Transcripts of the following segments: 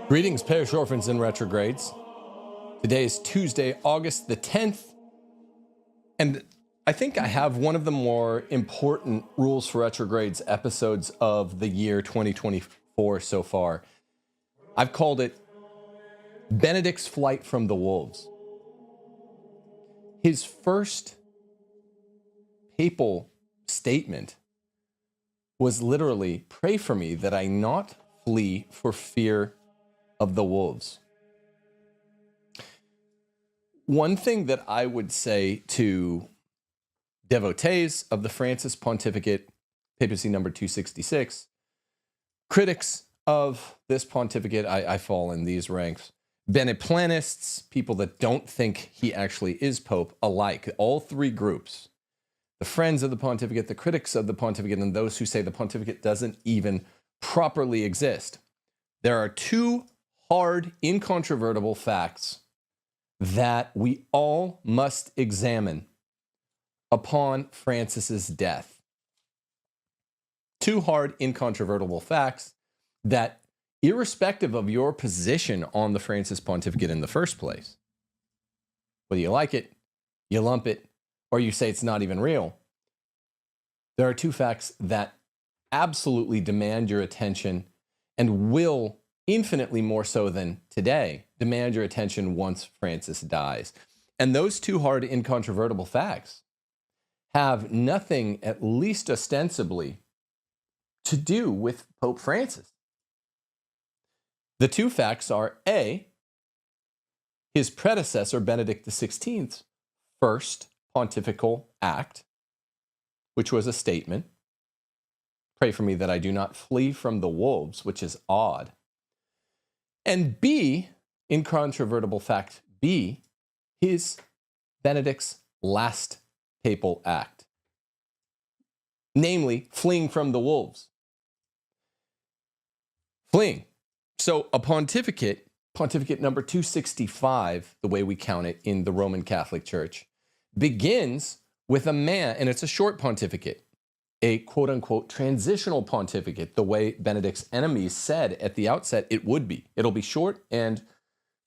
Greetings, parish orphans and retrogrades. Today is Tuesday, August the 10th, and I think I have one of the more important Rules for Retrogrades episodes of the year 2024 so far. I've called it Benedict's Flight from the Wolves. His first papal statement was literally, "Pray for me that I not flee for fear of the wolves." One thing that I would say to devotees of the Francis Pontificate, papacy number 266, critics of this pontificate, I fall in these ranks, Beneplanists, people that don't think he actually is Pope, alike, all three groups, the friends of the pontificate, the critics of the pontificate, and those who say the pontificate doesn't even properly exist. There are two hard, incontrovertible facts that we all must examine upon Francis's death. Two hard, incontrovertible facts that, irrespective of your position on the Francis pontificate in the first place, whether you like it, you lump it, or you say it's not even real, there are two facts that absolutely demand your attention and will, infinitely more so than today, demand your attention once Francis dies. And those two hard, incontrovertible facts have nothing, at least ostensibly, to do with Pope Francis. The two facts are, A, his predecessor, Benedict XVI's first pontifical act, which was a statement, "Pray for me that I do not flee from the wolves," which is odd. And B, incontrovertible fact B, his Benedict's last papal act, namely fleeing from the wolves. Fleeing. So a pontificate number 265, the way we count it in the Roman Catholic Church, begins with a man, and it's a short pontificate, a quote-unquote transitional pontificate, the way Benedict's enemies said at the outset it would be. It'll be short and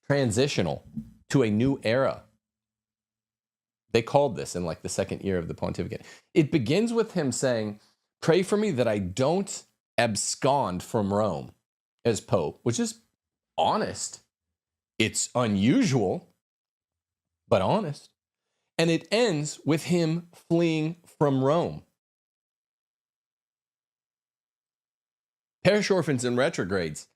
transitional to a new era. They called this in like the second year of the pontificate. It begins with him saying, "Pray for me that I don't abscond from Rome as Pope," which is honest. It's unusual, but honest. And it ends with him fleeing from Rome. Parish orphans and retrogrades.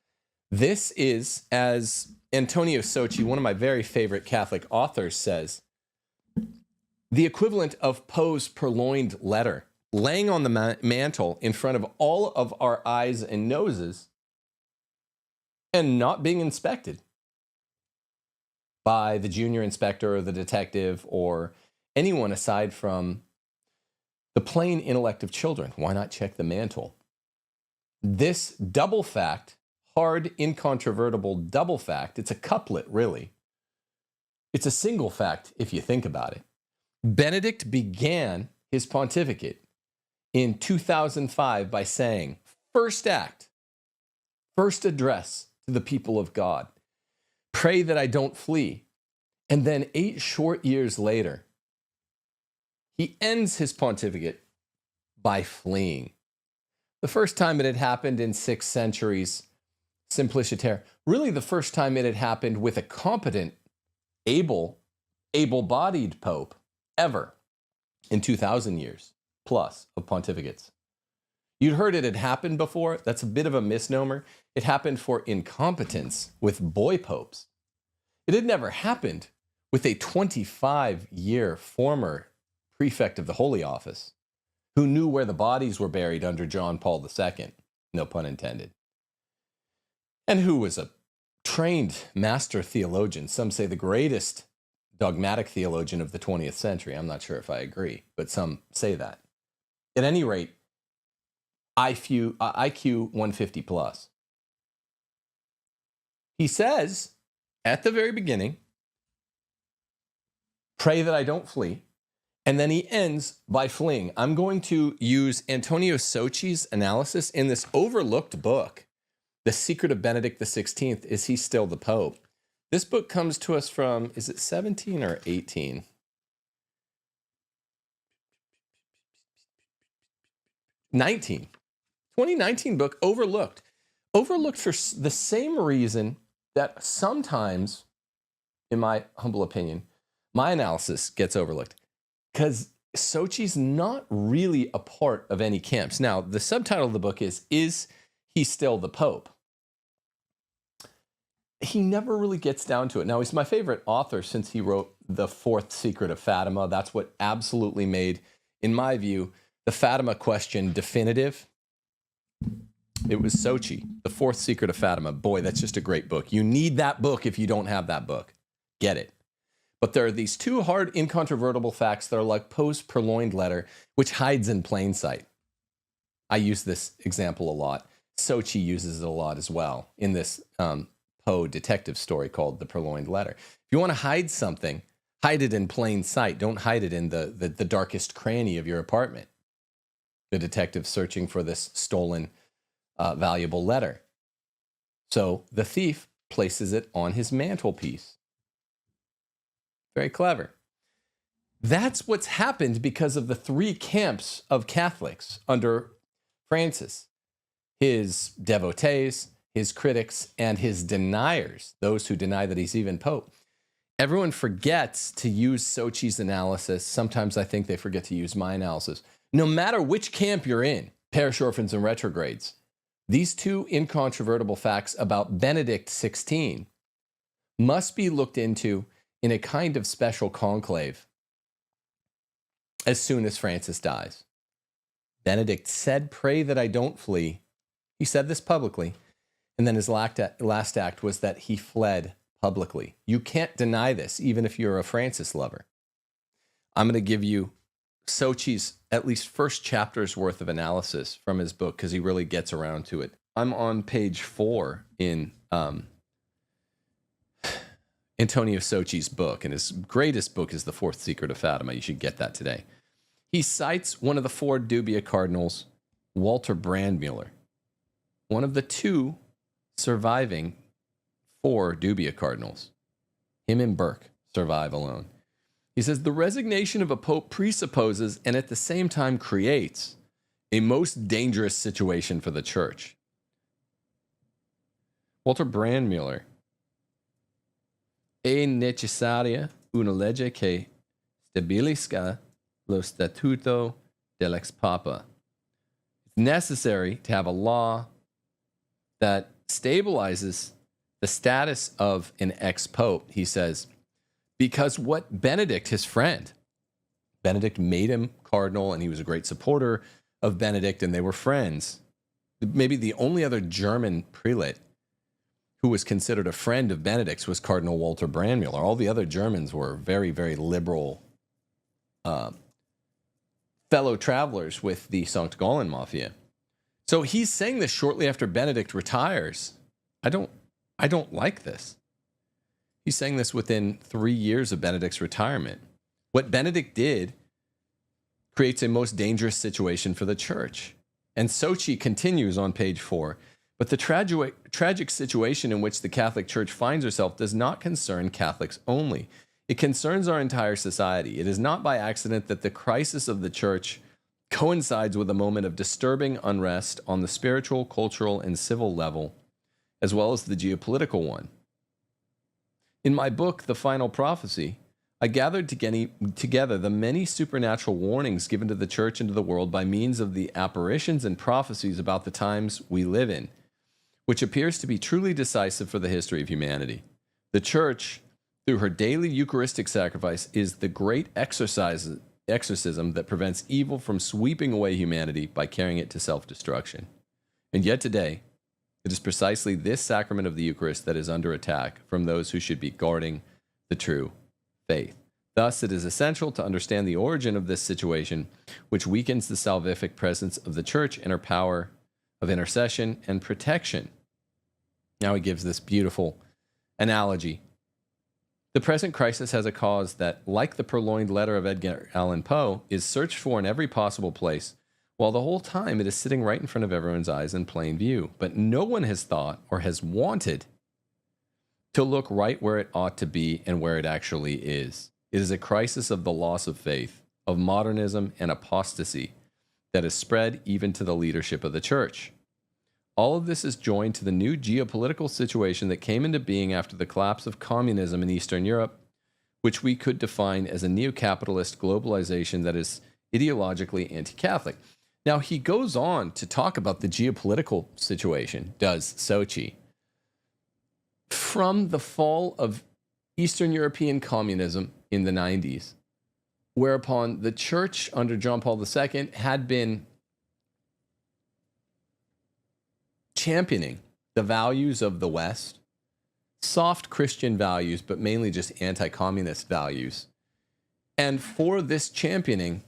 This is, as Antonio Socci, one of my very favorite Catholic authors, says, the equivalent of Poe's purloined letter, laying on the mantle in front of all of our eyes and noses and not being inspected by the junior inspector or the detective or anyone aside from the plain intellect of children. Why not check the mantle? This double fact, hard, incontrovertible double fact, it's a couplet, really. It's a single fact if you think about it. Benedict began his pontificate in 2005 by saying, first act, first address to the people of God, pray that I don't flee. And then 8 short years later, he ends his pontificate by fleeing. The first time it had happened in 6 centuries, simpliciter. Really the first time it had happened with a competent, able-bodied pope ever in 2,000 years plus of pontificates. You'd heard it had happened before. That's a bit of a misnomer. It happened for incompetence with boy popes. It had never happened with a 25-year former prefect of the Holy Office who knew where the bodies were buried under John Paul II, no pun intended, and who was a trained master theologian, some say the greatest dogmatic theologian of the 20th century. I'm not sure if I agree, but some say that. At any rate, IQ 150 plus. He says, at the very beginning, pray that I don't flee. And then he ends by fleeing. I'm going to use Antonio Socci's analysis in this overlooked book The Secret of Benedict XVI. Is he still the Pope? This book comes to us from, is it 17 or 18? 2019 book, overlooked. Overlooked for the same reason that sometimes, in my humble opinion, my analysis gets overlooked. Because Sochi's not really a part of any camps. Now, the subtitle of the book is he still the Pope? He never really gets down to it. Now, he's my favorite author since he wrote The Fourth Secret of Fatima. That's what absolutely made, in my view, the Fatima question definitive. It was Sochi, The Fourth Secret of Fatima. Boy, that's just a great book. You need that book if you don't have that book. Get it. But there are these two hard, incontrovertible facts that are like Poe's purloined letter, which hides in plain sight. I use this example a lot. Sochi uses it a lot as well in this Poe detective story called The Purloined Letter. If you want to hide something, hide it in plain sight. Don't hide it in the darkest cranny of your apartment. The detective searching for this stolen, valuable letter. So the thief places it on his mantelpiece. Very clever. That's what's happened because of the three camps of Catholics under Francis. His devotees, his critics, and his deniers, those who deny that he's even Pope. Everyone forgets to use Sochi's analysis. Sometimes I think they forget to use my analysis. No matter which camp you're in, parish orphans and retrogrades, these two incontrovertible facts about Benedict XVI must be looked into in a kind of special conclave as soon as Francis dies. Benedict said, "Pray that I don't flee." He said this publicly. And then his last act was that he fled publicly. You can't deny this, even if you're a Francis lover. I'm going to give you Sochi's at least first chapter's worth of analysis from his book because he really gets around to it. I'm on page 4 in Antonio Sochi's book, and his greatest book is The Fourth Secret of Fatima. You should get that today. He cites one of the 4 dubia cardinals, Walter Brandmuller, one of the 2 surviving 4 dubia cardinals. Him and Burke survive alone. He says, the resignation of a pope presupposes and at the same time creates a most dangerous situation for the church. Walter Brandmuller. È necessaria una legge che stabilisca lo statuto dell'ex papa. It's necessary to have a law that stabilizes the status of an ex-pope, he says, because what Benedict, his friend, Benedict made him cardinal, and he was a great supporter of Benedict, and they were friends. Maybe the only other German prelate who was considered a friend of Benedict's was Cardinal Walter Brandmuller. All the other Germans were very, very liberal fellow travelers with the St. Gallen Mafia. So he's saying this shortly after Benedict retires. I don't like this. He's saying this within 3 years of Benedict's retirement. What Benedict did creates a most dangerous situation for the church. And Sochi continues on page 4. But the tragic situation in which the Catholic Church finds herself does not concern Catholics only. It concerns our entire society. It is not by accident that the crisis of the church coincides with a moment of disturbing unrest on the spiritual, cultural, and civil level, as well as the geopolitical one. In my book, The Final Prophecy, I gathered together the many supernatural warnings given to the church and to the world by means of the apparitions and prophecies about the times we live in, which appears to be truly decisive for the history of humanity. The church, through her daily Eucharistic sacrifice, is the great exorcism that prevents evil from sweeping away humanity by carrying it to self-destruction. And yet today, it is precisely this sacrament of the Eucharist that is under attack from those who should be guarding the true faith. Thus, it is essential to understand the origin of this situation, which weakens the salvific presence of the church and her power of intercession and protection. Now he gives this beautiful analogy. The present crisis has a cause that, like the purloined letter of Edgar Allan Poe, is searched for in every possible place, while the whole time it is sitting right in front of everyone's eyes in plain view. But no one has thought or has wanted to look right where it ought to be and where it actually is. It is a crisis of the loss of faith, of modernism and apostasy that has spread even to the leadership of the church. All of this is joined to the new geopolitical situation that came into being after the collapse of communism in Eastern Europe, which we could define as a neo-capitalist globalization that is ideologically anti-Catholic. Now, he goes on to talk about the geopolitical situation, does Sochi. From the fall of Eastern European communism in the 90s, whereupon the church under John Paul II had been championing the values of the West, soft Christian values, but mainly just anti-communist values. And for this championing,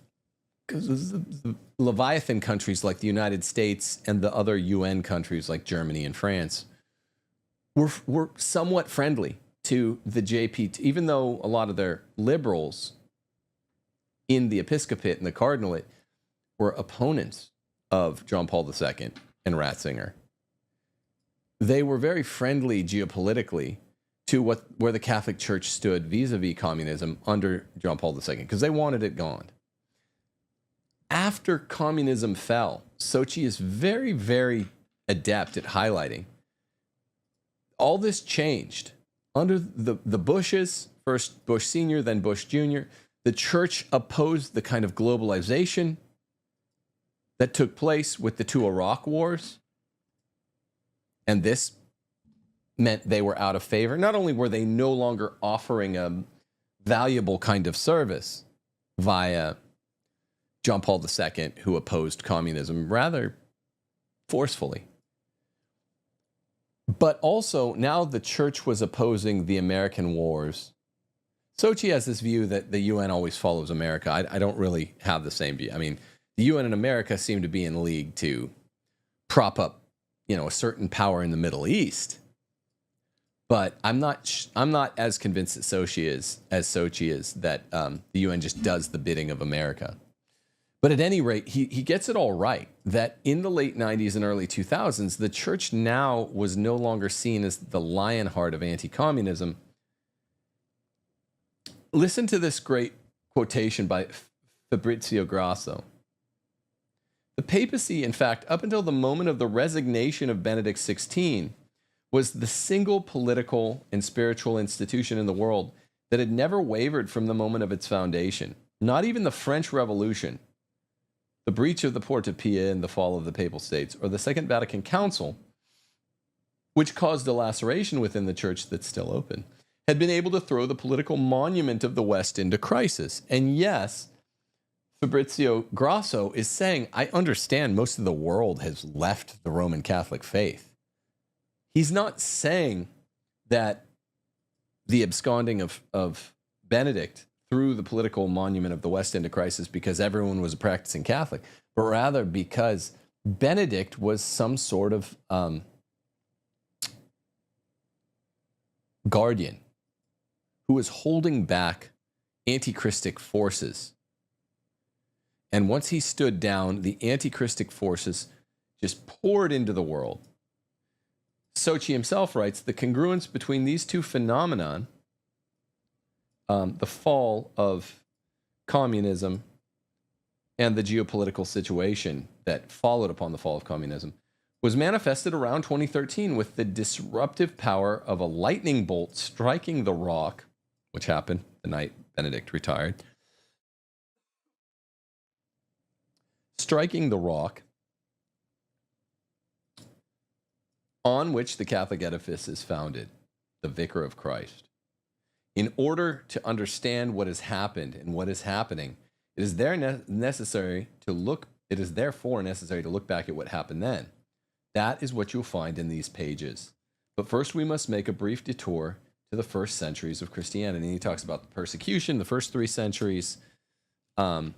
because the Leviathan countries like the United States and the other UN countries like Germany and France were somewhat friendly to the JP, even though a lot of their liberals in the episcopate and the cardinalate were opponents of John Paul II and Ratzinger. They were very friendly geopolitically to where the Catholic Church stood vis-a-vis communism under John Paul II, because they wanted it gone. After communism fell, Sochi is very, very adept at highlighting all this changed under the Bushes, first Bush Sr., then Bush Jr. The church opposed the kind of globalization that took place with the two Iraq wars. And this meant they were out of favor. Not only were they no longer offering a valuable kind of service via John Paul II, who opposed communism rather forcefully, but also now the church was opposing the American wars. Sochi has this view that the UN always follows America. I don't really have the same view. I mean, the UN and America seem to be in league to prop up, a certain power in the Middle East. But I'm not as convinced that Sochi is that the UN just does the bidding of America. But at any rate, he gets it all right, that in the late 90s and early 2000s, the church now was no longer seen as the lionheart of anti-communism. Listen to this great quotation by Fabrizio Grasso. The papacy, in fact, up until the moment of the resignation of Benedict XVI, was the single political and spiritual institution in the world that had never wavered from the moment of its foundation. Not even the French Revolution, the breach of the Porta Pia and the fall of the Papal States, or the Second Vatican Council, which caused a laceration within the church that's still open, had been able to throw the political monument of the West into crisis. And yes, Fabrizio Grasso is saying, I understand most of the world has left the Roman Catholic faith. He's not saying that the absconding of Benedict threw the political monument of the West into crisis because everyone was a practicing Catholic, but rather because Benedict was some sort of guardian who was holding back anti-Christic forces. And once he stood down, the anti-Christic forces just poured into the world. Sochi himself writes, the congruence between these two phenomena, the fall of communism and the geopolitical situation that followed upon the fall of communism, was manifested around 2013 with the disruptive power of a lightning bolt striking the rock, which happened the night Benedict retired, striking the rock on which the Catholic edifice is founded, the Vicar of Christ. In order to understand what has happened and what is happening, it is therefore necessary to look back at what happened then. That is what you'll find in these pages. But first we must make a brief detour to the first centuries of Christianity. And he talks about the persecution, the first 3 centuries, the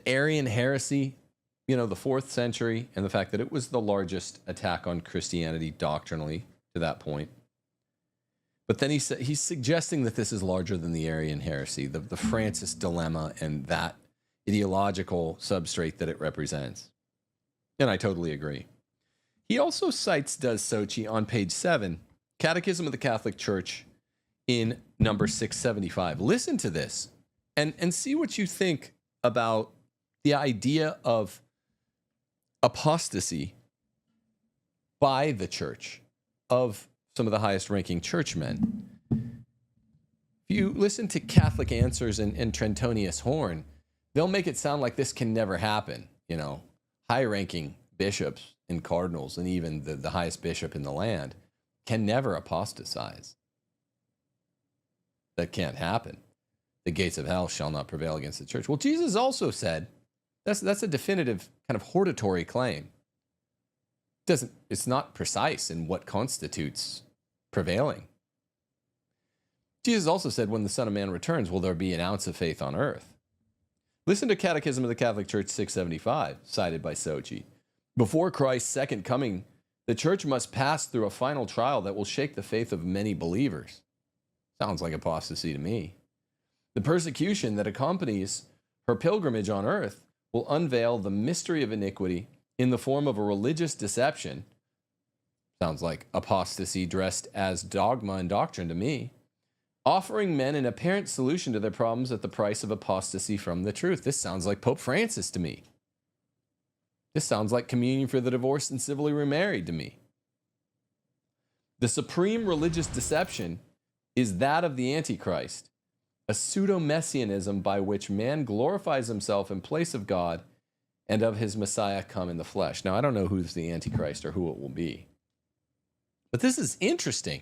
Arian heresy, the 4th century, and the fact that it was the largest attack on Christianity doctrinally to that point. But then he's suggesting that this is larger than the Arian heresy, the Francis dilemma, and that ideological substrate that it represents. And I totally agree. He also cites, does Sochi, on page 7, Catechism of the Catholic Church in number 675. Listen to this and see what you think about the idea of apostasy by the church of some of the highest ranking churchmen. If you listen to Catholic Answers and Trentonius Horn, they'll make it sound like this can never happen. You know, high ranking bishops and cardinals and even the highest bishop in the land can never apostatize. That can't happen. The gates of hell shall not prevail against the church. Well, Jesus also said, that's a definitive kind of hortatory claim. It's not precise in what constitutes prevailing. Jesus also said, when the Son of Man returns, will there be an ounce of faith on earth? Listen to Catechism of the Catholic Church 675, cited by Sochi. Before Christ's second coming, the church must pass through a final trial that will shake the faith of many believers. Sounds like apostasy to me. The persecution that accompanies her pilgrimage on earth will unveil the mystery of iniquity in the form of a religious deception. Sounds like apostasy dressed as dogma and doctrine to me. Offering men an apparent solution to their problems at the price of apostasy from the truth. This sounds like Pope Francis to me. This sounds like communion for the divorced and civilly remarried to me. The supreme religious deception is that of the Antichrist, a pseudo-messianism by which man glorifies himself in place of God and of his Messiah come in the flesh. Now, I don't know who's the Antichrist or who it will be. But this is interesting.